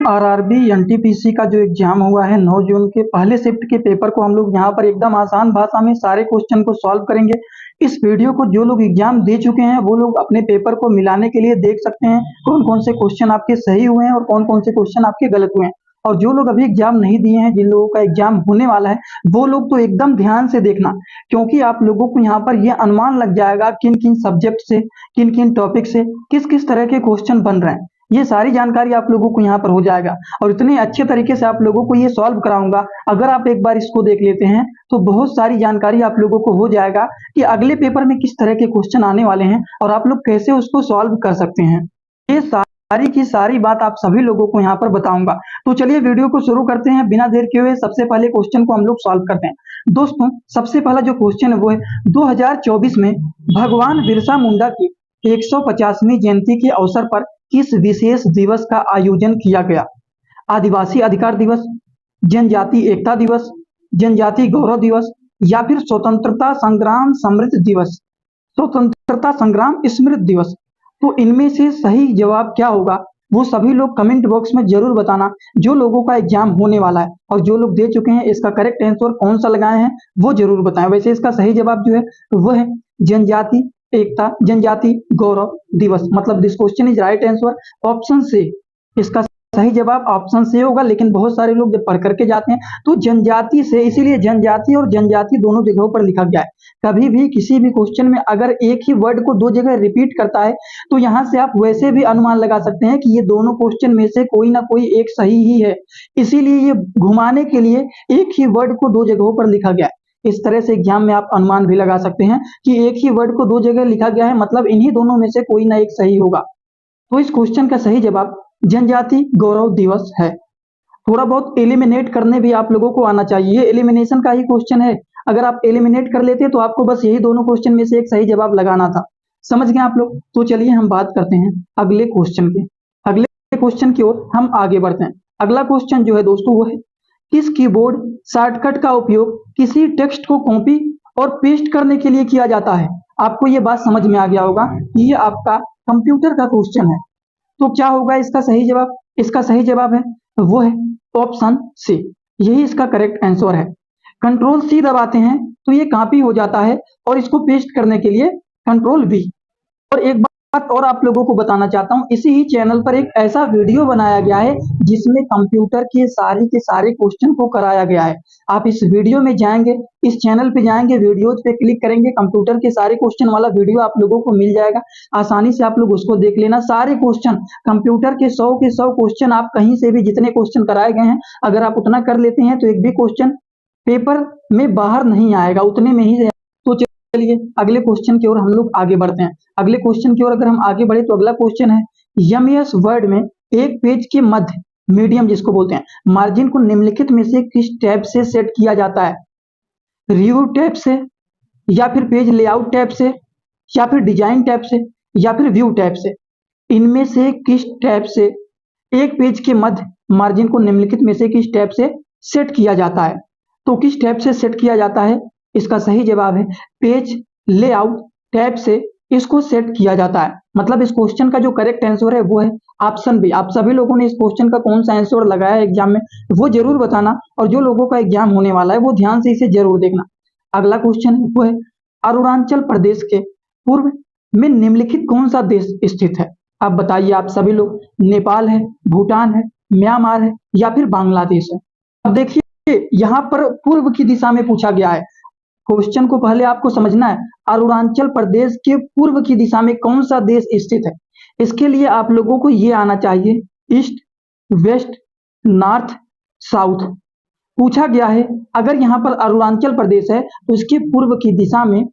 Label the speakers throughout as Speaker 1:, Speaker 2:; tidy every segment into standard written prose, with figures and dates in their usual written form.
Speaker 1: RRB NTPC का जो exam हुआ है 9 जून के पहले शिफ्ट के पेपर को हम लोग यहाँ पर एकदम आसान भाषा में सारे क्वेश्चन को सॉल्व करेंगे। इस वीडियो को जो लोग एग्जाम दे चुके हैं वो लोग अपने पेपर को मिलाने के लिए देख सकते हैं कौन कौन से क्वेश्चन आपके सही हुए हैं और कौन कौन से क्वेश्चन आपके गलत हुए हैं। और जो लोग अभी एग्जाम नहीं दिए हैं, जिन लोगों का एग्जाम होने वाला है, वो लोग तो एकदम ध्यान से देखना, क्योंकि आप लोगों को यहाँ पर यह अनुमान लग जाएगा किन किन सब्जेक्ट से, किन किन टॉपिक से किस किस तरह के क्वेश्चन बन रहे हैं। ये सारी जानकारी आप लोगों को यहाँ पर हो जाएगा और इतने अच्छे तरीके से आप लोगों को ये सॉल्व कराऊंगा। अगर आप एक बार इसको देख लेते हैं तो बहुत सारी जानकारी आप लोगों को हो जाएगा कि अगले पेपर में किस तरह के क्वेश्चन आने वाले हैं और आप लोग कैसे उसको सॉल्व कर सकते हैं। ये सारी की सारी बात आप सभी लोगों को यहाँ पर बताऊंगा। तो चलिए वीडियो को शुरू करते हैं बिना देर किए हुए। सबसे पहले क्वेश्चन को हम लोग सॉल्व करते हैं। दोस्तों, सबसे पहला जो क्वेश्चन है वो है 2024 में भगवान बिरसा मुंडा की 150वीं जयंती के अवसर पर किस विशेष दिवस का आयोजन किया गया? आदिवासी अधिकार दिवस, जनजाति एकता दिवस, जनजाति गौरव दिवस या फिर स्वतंत्रता संग्राम समृद्ध दिवस, स्वतंत्रता संग्राम स्मृति दिवस। तो इनमें से सही जवाब क्या होगा वो सभी लोग कमेंट बॉक्स में जरूर बताना, जो लोगों का एग्जाम होने वाला है और जो लोग दे चुके हैं इसका करेक्ट आंसर कौन सा लगाए हैं वो जरूर बताएं। वैसे इसका सही जवाब जो है वो है जनजाति एकता जनजाति गौरव दिवस, मतलब this question is right answer option से। इसका सही जवाब ऑप्शन से होगा, लेकिन बहुत सारे लोग जब पढ़ करके जाते हैं तो जनजाति से, इसीलिए जनजाति और जनजाति दोनों जगहों पर लिखा गया है। कभी भी किसी भी क्वेश्चन में अगर एक ही वर्ड को दो जगह रिपीट करता है तो यहां से आप वैसे भी अनुमान लगा सकते हैं कि ये दोनों क्वेश्चन में से कोई ना कोई एक सही ही है। इसीलिए ये घुमाने के लिए एक ही वर्ड को दो जगहों पर लिखा गया है। इस तरह से एग्जाम में आप अनुमान भी लगा सकते हैं कि एक ही वर्ड को दो जगह लिखा गया है, मतलब इन्हीं दोनों में से कोई ना एक सही होगा। तो इस क्वेश्चन का सही जवाब जनजाति गौरव दिवस है। थोड़ा बहुत एलिमिनेट करने भी आप लोगों को आना चाहिए, एलिमिनेशन का ही क्वेश्चन है। अगर आप एलिमिनेट कर लेते तो आपको बस यही दोनों क्वेश्चन में से एक सही जवाब लगाना था। समझ गए आप लोग? तो चलिए हम बात करते हैं अगले क्वेश्चन की। अगले क्वेश्चन की ओर हम आगे बढ़ते हैं। अगला क्वेश्चन जो है दोस्तों वो है किस कीबोर्ड शॉर्टकट का उपयोग किसी टेक्स्ट को कॉपी और पेस्ट करने के लिए किया जाता है? आपको ये बात समझ में आ गया होगा कि ये आपका कंप्यूटर का क्वेश्चन है। तो क्या होगा इसका सही जवाब? इसका सही जवाब है वो है ऑप्शन सी, यही इसका करेक्ट आंसर है। कंट्रोल सी दबाते हैं तो ये कॉपी हो जाता है और इसको पेस्ट करने के लिए कंट्रोल वी। और एक बात और आप लोगों को बताना चाहता हूं, इसी ही चैनल पर एक ऐसा वीडियो बनाया गया है जिसमें कंप्यूटर के सारे क्वेश्चन को कराया गया है। आप इस वीडियो में जाएंगे, इस चैनल पे जाएंगे, वीडियोज पे क्लिक करेंगे, कंप्यूटर के सारे क्वेश्चन वाला वीडियो आप लोगों को मिल जाएगा। आसानी से आप लोग उसको देख लेना। सारे क्वेश्चन कंप्यूटर के 100 क्वेश्चन, आप कहीं से भी जितने क्वेश्चन कराए गए हैं अगर आप उतना कर लेते हैं तो एक भी क्वेश्चन पेपर में बाहर नहीं आएगा, उतने में ही। तो चलिए अगले क्वेश्चन की ओर हम लोग आगे बढ़ते हैं। अगले क्वेश्चन की ओर अगर हम आगे बढ़े तो अगला क्वेश्चन है एमएस वर्ड में एक पेज के मध्य, मीडियम जिसको बोलते हैं, मार्जिन को निम्नलिखित में से किस टैब से सेट किया जाता है? रिव्यू टैब से या फिर पेज लेआउट टैब से या फिर डिजाइन टैब से या फिर व्यू टैब से? इनमें से किस टैब से एक पेज के मध्य मार्जिन को निम्नलिखित में से किस टैब से सेट किया जाता है? तो किस टैब से सेट किया जाता है? इसका सही जवाब है पेज लेआउट टैब से इसको सेट किया जाता है। मतलब इस क्वेश्चन का जो करेक्ट आंसर है वो है ऑप्शन बी। आप सभी लोगों ने इस क्वेश्चन का कौन सा आंसर लगाया है एग्जाम में वो जरूर बताना, और जो लोगों का एग्जाम होने वाला है वो ध्यान से इसे जरूर देखना। अगला क्वेश्चन है वो है अरुणाचल प्रदेश के पूर्व में निम्नलिखित कौन सा देश स्थित है? आप बताइए आप सभी लोग, नेपाल है, भूटान है, म्यांमार है या फिर बांग्लादेश है? अब देखिए यहाँ पर पूर्व की दिशा में पूछा गया है। क्वेश्चन को पहले आपको समझना है, अरुणाचल प्रदेश के पूर्व की दिशा में कौन सा देश स्थित है। इसके लिए आप लोगों को ये आना चाहिए ईस्ट, वेस्ट, नॉर्थ, साउथ। पूछा गया है अगर यहाँ पर अरुणाचल प्रदेश है तो इसके पूर्व की दिशा में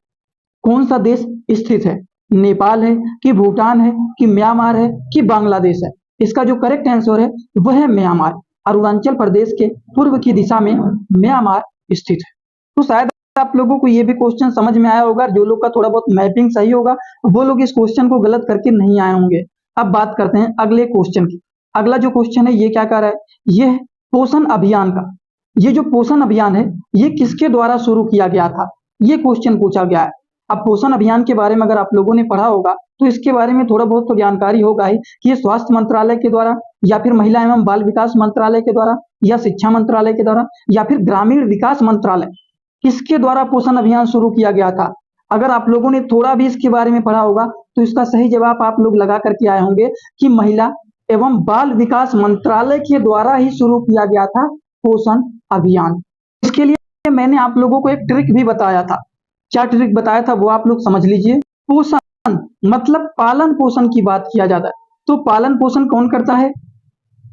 Speaker 1: कौन सा देश स्थित है? नेपाल है कि भूटान है कि म्यांमार है कि बांग्लादेश है? इसका जो करेक्ट आंसर है वह है म्यांमार। अरुणाचल प्रदेश के पूर्व की दिशा में म्यांमार स्थित है। तो शायद आप लोगों को ये भी क्वेश्चन समझ में आया होगा। जो लोग का थोड़ा बहुत मैपिंग सही होगा वो लोग इस क्वेश्चन को गलत करके नहीं आए होंगे। अब बात करते हैं अगले क्वेश्चन की। अगला जो क्वेश्चन है ये क्या कर रहा है, ये है पोषण अभियान का। ये जो पोषण अभियान है ये किसके द्वारा शुरू किया गया था, ये क्वेश्चन पूछा गया है। अब पोषण अभियान के बारे में अगर आप लोगों ने पढ़ा होगा तो इसके बारे में थोड़ा बहुत तो जानकारी होगा ही कि ये स्वास्थ्य मंत्रालय के द्वारा या फिर महिला एवं बाल विकास मंत्रालय के द्वारा, या शिक्षा मंत्रालय के द्वारा, या फिर ग्रामीण विकास मंत्रालय, किसके द्वारा पोषण अभियान शुरू किया गया था? अगर आप लोगों ने थोड़ा भी इसके बारे में पढ़ा होगा तो इसका सही जवाब आप लोग लगा करके आए होंगे कि महिला एवं बाल विकास मंत्रालय के द्वारा ही शुरू किया गया था पोषण अभियान। इसके लिए मैंने आप लोगों को एक ट्रिक भी बताया था। क्या ट्रिक बताया था वो आप लोग समझ लीजिए। पोषण मतलब पालन पोषण की बात किया जाता है, तो पालन पोषण कौन करता है?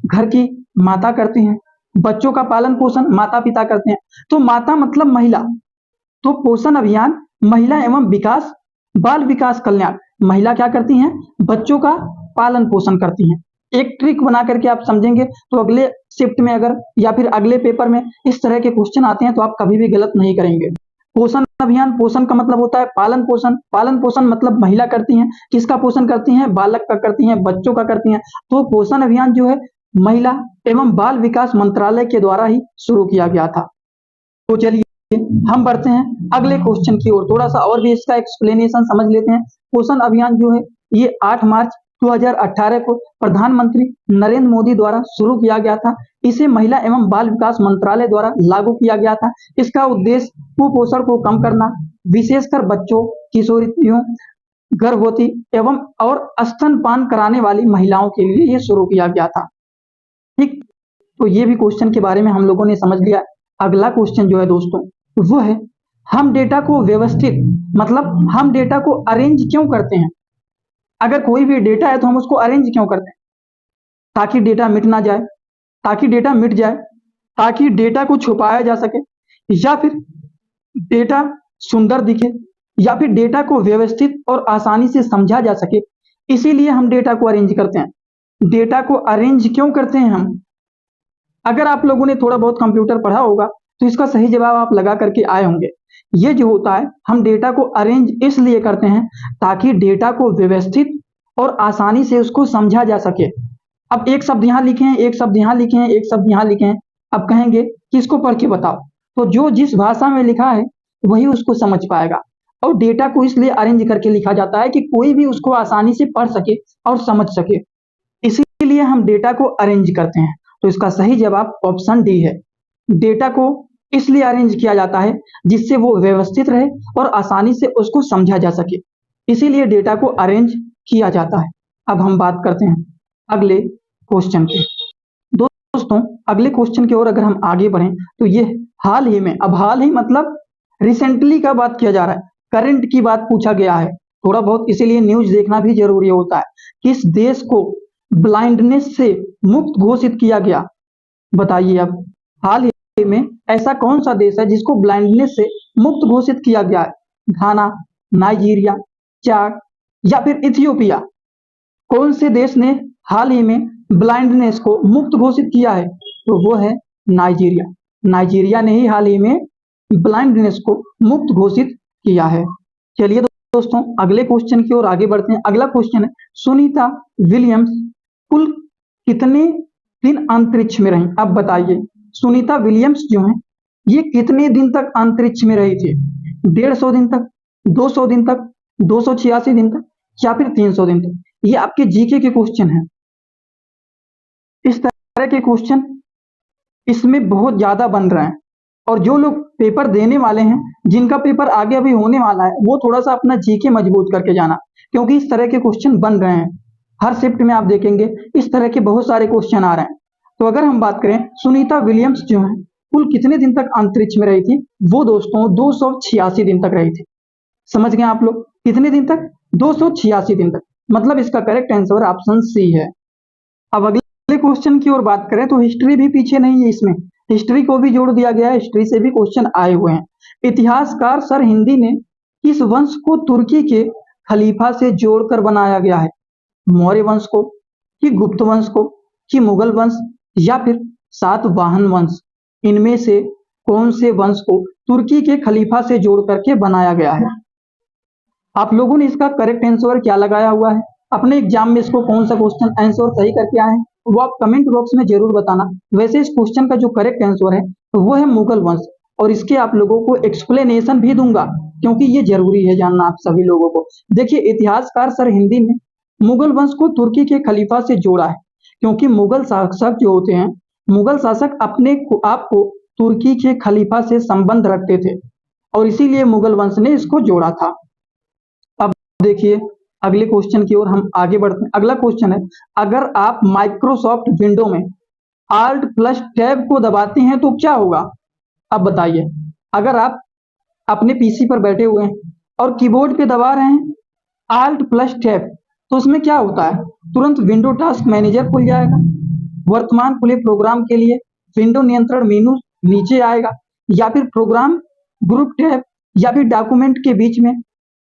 Speaker 1: घर की माता करती हैं। बच्चों का पालन पोषण माता पिता करते हैं, तो माता मतलब महिला। तो पोषण अभियान महिला एवं विकास बाल विकास कल्याण, महिला क्या करती हैं? बच्चों का पालन पोषण करती हैं। एक ट्रिक बना करके आप समझेंगे तो अगले शिफ्ट में अगर या फिर अगले पेपर में इस तरह के क्वेश्चन आते हैं तो आप कभी भी गलत नहीं करेंगे। पोषण अभियान, पोषण का मतलब होता है पालन पोषण। पालन पोषण मतलब महिला करती हैं। किसका पोषण करती हैं? बालक का करती हैं, बच्चों का करती हैं। तो पोषण अभियान जो है महिला एवं बाल विकास मंत्रालय के द्वारा ही शुरू किया गया था। तो चलिए हम बढ़ते हैं अगले क्वेश्चन की ओर, थोड़ा सा और भी इसका एक्सप्लेनेशन समझ लेते हैं। पोषण अभियान जो है ये 8 मार्च 2018 को प्रधानमंत्री नरेंद्र मोदी द्वारा शुरू किया गया था। इसे महिला एवं बाल विकास मंत्रालय द्वारा लागू किया गया था। इसका उद्देश्य कुपोषण को कम करना, विशेषकर बच्चों, किशोरियों, गर्भवती एवं और स्तनपान कराने वाली महिलाओं के लिए ये शुरू किया गया था। ठीक, तो ये भी क्वेश्चन के बारे में हम लोगों ने समझ लिया। अगला क्वेश्चन जो है दोस्तों वो है, हम डेटा को व्यवस्थित मतलब हम डेटा को अरेंज क्यों करते हैं? अगर कोई भी डेटा है तो हम उसको अरेंज क्यों करते हैं? ताकि डेटा मिट ना जाए, ताकि डेटा मिट जाए, ताकि डेटा को छुपाया जा सके, या फिर डेटा सुंदर दिखे, या फिर डेटा को व्यवस्थित और आसानी से समझा जा सके। इसीलिए हम डेटा को अरेंज करते हैं। डेटा को अरेंज क्यों करते हैं हम? अगर आप लोगों ने थोड़ा बहुत कंप्यूटर पढ़ा होगा तो इसका सही जवाब आप लगा करके आए होंगे। ये जो होता है हम डेटा को अरेंज इसलिए करते हैं ताकि डेटा को व्यवस्थित और आसानी से उसको समझा जा सके। अब एक शब्द यहाँ लिखे हैं, एक शब्द यहाँ लिखे हैं, एक शब्द यहाँ लिखे हैं, अब कहेंगे कि इसको पढ़ के बताओ, तो जो जिस भाषा में लिखा है वही उसको समझ पाएगा। और डेटा को इसलिए अरेंज करके लिखा जाता है कि कोई भी उसको आसानी से पढ़ सके और समझ सके, इसीलिए हम डेटा को अरेंज करते हैं। तो इसका सही जवाब ऑप्शन डी है। डेटा को इसलिए अरेंज किया जाता है जिससे वो व्यवस्थित रहे और आसानी से उसको समझा जा सके, इसीलिए डेटा को अरेंज किया जाता है। अब हम बात करते हैं अगले क्वेश्चन की। दोस्तों अगले क्वेश्चन की ओर अगर हम आगे बढ़ें तो ये हाल ही में, अब हाल ही मतलब रिसेंटली का बात किया जा रहा है, करंट की बात पूछा गया है थोड़ा बहुत, इसीलिए न्यूज देखना भी जरूरी होता है। किस देश को ब्लाइंडनेस से मुक्त घोषित किया गया? बताइए। अब हाल ही में ऐसा कौन सा देश है जिसको ब्लाइंडनेस से मुक्त घोषित किया गया है? घाना, नाइजीरिया, चाड या फिर इथियोपिया? कौन से देश ने हाल ही में ब्लाइंडनेस को मुक्त घोषित किया है? तो वो है नाइजीरिया। नाइजीरिया ने ही हाल ही में ब्लाइंडनेस को मुक्त घोषित किया है। चलिए दोस्तों अगले क्वेश्चन की ओर आगे बढ़ते हैं। अगला क्वेश्चन है, सुनीता विलियम्स कुल कितने दिन अंतरिक्ष में रही? अब बताइए, सुनीता विलियम्स जो है ये कितने दिन तक अंतरिक्ष में रही थी? 150 दिन तक, 200 दिन तक, 286 दिन तक, या फिर 300 दिन तक? ये आपके जीके के क्वेश्चन है। इस तरह के क्वेश्चन इसमें बहुत ज्यादा बन रहे हैं, और जो लोग पेपर देने वाले हैं, जिनका पेपर आगे अभी होने वाला है, वो थोड़ा सा अपना जीके मजबूत करके जाना, क्योंकि इस तरह के क्वेश्चन बन रहे हैं। हर शिफ्ट में आप देखेंगे इस तरह के बहुत सारे क्वेश्चन आ रहे हैं। तो अगर हम बात करें सुनीता विलियम्स जो है कुल कितने दिन तक अंतरिक्ष में रही थी? वो दोस्तों 286 दिन तक रही थी। समझ गए आप लोग? कितने दिन तक? 286 दिन तक। मतलब इसका करेक्ट आंसर ऑप्शन सी है। अब अगले क्वेश्चन की ओर बात करें तो हिस्ट्री भी पीछे नहीं है, इसमें हिस्ट्री को भी जोड़ दिया गया है। हिस्ट्री से भी क्वेश्चन आए हुए हैं। इतिहासकार सर हिंदी ने किस वंश को तुर्की के खलीफा से जोड़कर बनाया गया है? मौर्य वंश को, कि गुप्त वंश को, कि मुगल वंश, या फिर सातवाहन वंश? इनमें से कौन से वंश को तुर्की के खलीफा से जोड़ करके बनाया गया है? आप लोगों ने इसका करेक्ट आंसर क्या लगाया हुआ है? अपने एग्जाम में इसको कौन सा क्वेश्चन आंसर सही करके आए हैं वो आप कमेंट बॉक्स में जरूर बताना। वैसे इस क्वेश्चन का जो करेक्ट आंसर है वो है मुगल वंश, और इसके आप लोगों को एक्सप्लेनेशन भी दूंगा क्योंकि ये जरूरी है जानना आप सभी लोगों को। देखिए, इतिहासकार सर हिंदी ने मुगल वंश को तुर्की के खलीफा से जोड़ा है। क्योंकि मुगल शासक जो होते हैं, मुगल शासक अपने आप को तुर्की के खलीफा से संबंध रखते थे और इसीलिए मुगल वंश ने इसको जोड़ा था। अब देखिए अगले क्वेश्चन की ओर हम आगे बढ़ते हैं। अगला क्वेश्चन है, अगर आप माइक्रोसॉफ्ट विंडो में Alt प्लस टैब को दबाते हैं तो क्या होगा? अब बताइए, अगर आप अपने पीसी पर बैठे हुए हैं और कीबोर्ड पे दबा रहे हैं Alt प्लस टैब, तो उसमें क्या होता है? तुरंत विंडो टास्क मैनेजर खुल जाएगा, वर्तमान खुले प्रोग्राम के लिए विंडो नियंत्रण मेनू नीचे आएगा, या फिर प्रोग्राम ग्रुप टैब या फिर डॉक्यूमेंट के बीच में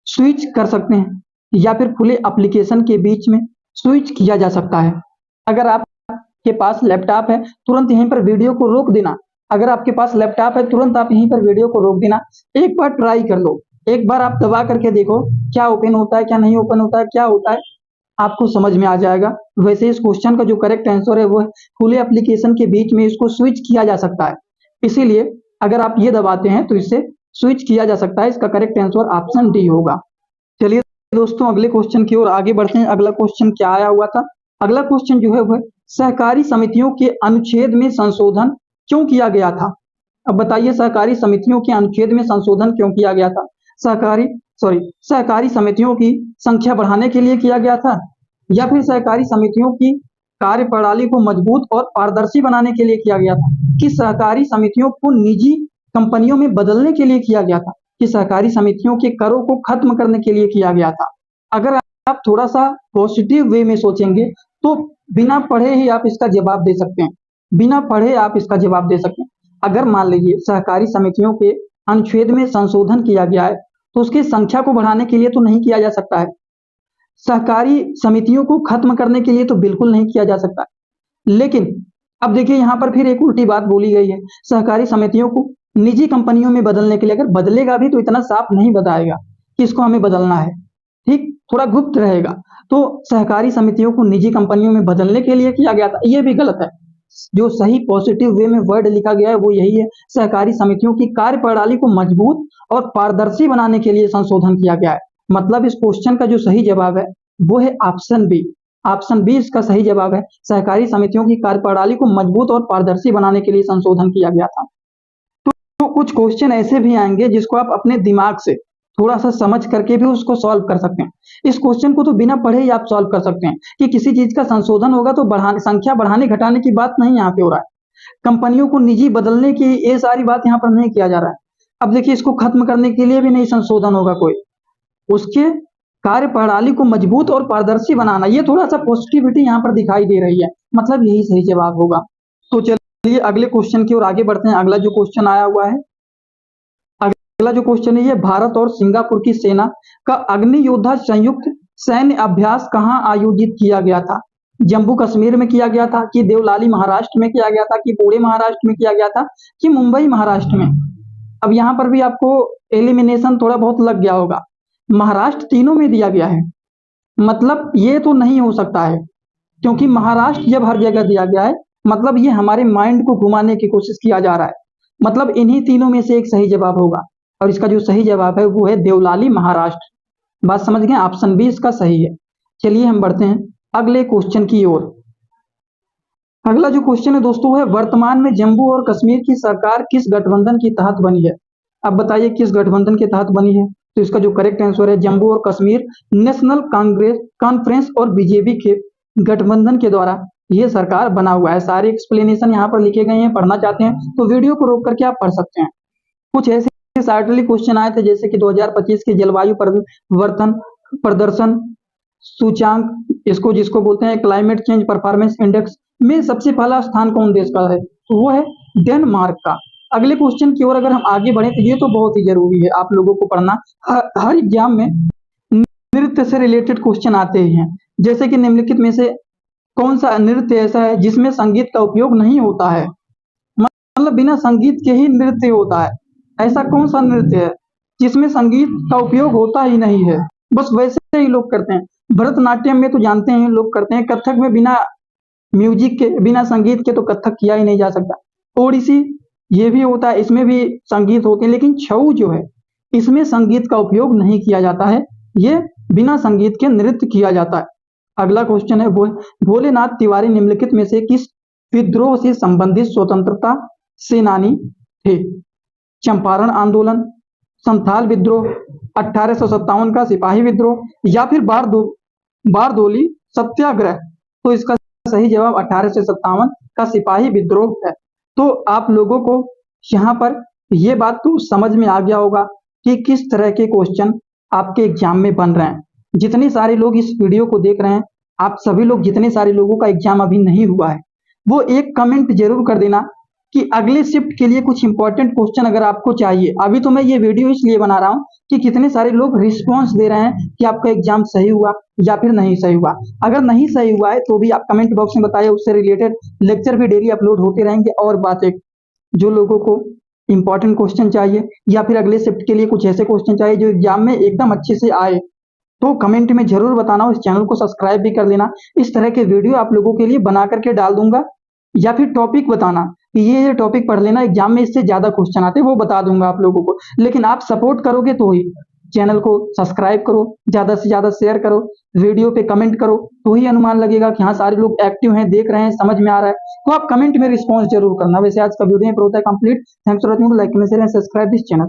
Speaker 1: स्विच कर सकते हैं, या फिर खुले एप्लीकेशन के बीच में स्विच किया जा सकता है। अगर आपके पास लैपटॉप है तुरंत यहीं पर वीडियो को रोक देना, अगर आपके पास लैपटॉप है तुरंत आप यहीं पर वीडियो को रोक देना, एक बार ट्राई कर लो, एक बार आप दबा करके देखो क्या ओपन होता है, क्या नहीं ओपन होता है, क्या होता है, आपको समझ में आ जाएगा। वैसे इस क्वेश्चन का जो करेक्ट आंसर है वो है खुले एप्लीकेशन के बीच में इसको स्विच किया जा सकता है, इसीलिए अगर आप ये दबाते हैं तो इससे स्विच किया जा सकता है। इसका करेक्ट आंसर ऑप्शन डी होगा। चलिए दोस्तों अगले क्वेश्चन की ओर आगे बढ़ते हैं। अगला क्वेश्चन क्या आया हुआ था? अगला क्वेश्चन जो है वह सहकारी समितियों के अनुच्छेद में संशोधन क्यों किया गया था? अब बताइए सहकारी समितियों के अनुच्छेद में संशोधन क्यों किया गया था? सहकारी समितियों की संख्या बढ़ाने के लिए किया गया था, या फिर सहकारी समितियों की कार्य प्रणाली को मजबूत और पारदर्शी बनाने के लिए किया गया था, कि सहकारी समितियों को निजी कंपनियों में बदलने के लिए किया गया था, कि सहकारी समितियों के करों को खत्म करने के लिए किया गया था? अगर आप थोड़ा सा पॉजिटिव वे में सोचेंगे तो बिना पढ़े ही आप इसका जवाब दे सकते हैं, बिना पढ़े आप इसका जवाब दे सकते हैं। अगर मान लीजिए सहकारी समितियों के अनुच्छेद में संशोधन किया गया है तो उसकी संख्या को बढ़ाने के लिए तो नहीं किया जा सकता है, सहकारी समितियों को खत्म करने के लिए तो बिल्कुल नहीं किया जा सकता। लेकिन अब देखिए यहाँ पर फिर एक उल्टी बात बोली गई है, सहकारी समितियों को निजी कंपनियों में बदलने के लिए, अगर बदलेगा भी तो इतना साफ नहीं बताएगा कि इसको हमें बदलना है, ठीक, थोड़ा गुप्त रहेगा। तो सहकारी समितियों को निजी कंपनियों में बदलने के लिए किया गया था, ये भी गलत है। जो सही पॉजिटिव वे में वर्ड लिखा गया है वो यही है, सहकारी समितियों की कार्य प्रणाली को मजबूत और पारदर्शी बनाने के लिए संशोधन किया गया है। मतलब इस क्वेश्चन का जो सही जवाब है वो है ऑप्शन बी। ऑप्शन बी इसका सही जवाब है, सहकारी समितियों की कार्य प्रणाली को मजबूत और पारदर्शी बनाने के लिए संशोधन किया गया था। तो कुछ क्वेश्चन ऐसे भी आएंगे जिसको आप अपने दिमाग से थोड़ा सा समझ करके भी उसको सॉल्व कर सकते हैं। इस क्वेश्चन को तो बिना पढ़े ही आप सॉल्व कर सकते हैं कि किसी चीज का संशोधन होगा तो संख्या बढ़ाने घटाने की बात नहीं यहाँ पे हो रहा है, कंपनियों को निजी बदलने की ये सारी बात यहाँ पर नहीं किया जा रहा है। अब देखिए इसको खत्म करने के लिए भी नहीं संशोधन होगा कोई, उसके कार्य प्रणाली को मजबूत और पारदर्शी बनाना, ये थोड़ा सा पॉजिटिविटी यहाँ पर दिखाई दे रही है, मतलब यही सही जवाब होगा। तो चलिए अगले क्वेश्चन की ओर आगे बढ़ते हैं। अगला जो क्वेश्चन आया हुआ है, अगला जो क्वेश्चन है ये भारत और सिंगापुर की सेना का अग्नि योद्धा संयुक्त सैन्य अभ्यास कहाँ आयोजित किया गया था? जम्मू कश्मीर में किया गया था, कि देवलाली महाराष्ट्र में किया गया था, कि पुणे महाराष्ट्र में किया गया था, कि मुंबई महाराष्ट्र में? अब यहाँ पर भी आपको एलिमिनेशन थोड़ा बहुत लग गया होगा, महाराष्ट्र तीनों में दिया गया है, मतलब ये तो नहीं हो सकता है, क्योंकि महाराष्ट्र जब हर जगह दिया गया है मतलब ये हमारे माइंड को घुमाने की कोशिश किया जा रहा है, मतलब इन्हीं तीनों में से एक सही जवाब होगा, और इसका जो सही जवाब है वो है देवलाली महाराष्ट्र। बात समझ गए, ऑप्शन बी इसका सही है। चलिए हम बढ़ते हैं अगले क्वेश्चन की ओर। अगला जो क्वेश्चन है दोस्तों है, वर्तमान में जम्मू और कश्मीर की सरकार किस गठबंधन के तहत बनी है? अब बताइए किस गठबंधन के तहत बनी है? तो इसका जो करेक्ट आंसर है जम्मू और कश्मीर नेशनल कांग्रेस कॉन्फ्रेंस और बीजेपी के गठबंधन के द्वारा ये सरकार बना हुआ है। सारे एक्सप्लेनेशन यहाँ पर लिखे गए हैं, पढ़ना चाहते हैं तो वीडियो को रोक करके आप पढ़ सकते हैं। कुछ ऐसे सार्टली क्वेश्चन आए थे जैसे कि 2025 के जलवायु परिवर्तन प्रदर्शन सूचांक, इसको जिसको बोलते हैं क्लाइमेट चेंज परफॉर्मेंस इंडेक्स में सबसे पहला स्थान कौन देश का है? तो वो है डेनमार्क का। अगले क्वेश्चन की ओर अगर हम आगे बढ़े तो ये तो बहुत ही जरूरी है आप लोगों को पढ़ना, हर एग्जाम में नृत्य से रिलेटेड क्वेश्चन आते ही हैं, जैसे कि निम्नलिखित में से कौन सा नृत्य ऐसा है जिसमें संगीत का उपयोग नहीं होता है? मतलब बिना संगीत के ही नृत्य होता है, ऐसा कौन सा नृत्य है जिसमें संगीत का उपयोग होता ही नहीं है? बस वैसे ही लोग करते हैं। भरतनाट्यम में तो जानते हैं लोग करते हैं, कथक में बिना म्यूजिक के बिना संगीत के तो कथक किया ही नहीं जा सकता। ओडिसी ये भी होता है, इसमें भी संगीत होते हैं, लेकिन छऊ जो है इसमें संगीत का उपयोग नहीं किया जाता है, ये बिना संगीत के नृत्य किया जाता है। अगला क्वेश्चन है वो भोलेनाथ तिवारी निम्नलिखित में से किस विद्रोह से संबंधित स्वतंत्रता सेनानी थे? चंपारण आंदोलन, संथाल विद्रोह, 1857 का सिपाही विद्रोह या फिर बारदोली सत्याग्रह। तो इसका सही जवाब 1857 का सिपाही विद्रोह है। तो आप लोगों को यहाँ पर ये बात तो समझ में आ गया होगा कि किस तरह के क्वेश्चन आपके एग्जाम में बन रहे हैं। जितने सारे लोग इस वीडियो को देख रहे हैं, आप सभी लोग जितने सारे लोगों का एग्जाम अभी नहीं हुआ है, वो एक कमेंट जरूर कर देना कि अगले शिफ्ट के लिए कुछ इंपॉर्टेंट क्वेश्चन अगर आपको चाहिए। अभी तो मैं ये वीडियो इसलिए बना रहा हूँ कि कितने सारे लोग रिस्पॉन्स दे रहे हैं कि आपका एग्जाम सही हुआ या फिर नहीं सही हुआ। अगर नहीं सही हुआ है तो भी आप कमेंट बॉक्स में बताइए, उससे रिलेटेड लेक्चर भी डेली अपलोड होते रहेंगे। और बात एक, जो लोगों को इंपॉर्टेंट क्वेश्चन चाहिए या फिर अगले शिफ्ट के लिए कुछ ऐसे क्वेश्चन चाहिए जो एग्जाम में एकदम अच्छे से आए, तो कमेंट में जरूर बताना। इस चैनल को सब्सक्राइब भी कर लेना। इस तरह के वीडियो आप लोगों के लिए बना करके डाल दूंगा। या फिर टॉपिक बताना कि ये टॉपिक पढ़ लेना, एग्जाम में इससे ज्यादा क्वेश्चन आते हैं, वो बता दूंगा आप लोगों को। लेकिन आप सपोर्ट करोगे तो ही, चैनल को सब्सक्राइब करो, ज्यादा से ज्यादा शेयर करो, वीडियो पे कमेंट करो, तो ही अनुमान लगेगा कि हाँ सारे लोग एक्टिव हैं, देख रहे हैं, समझ में आ रहा है। तो आप कमेंट में रिस्पॉन्स जरूर करना। वैसे आज का वीडियो होता है complete. Thanks for watching, like comment share and subscribe this channel.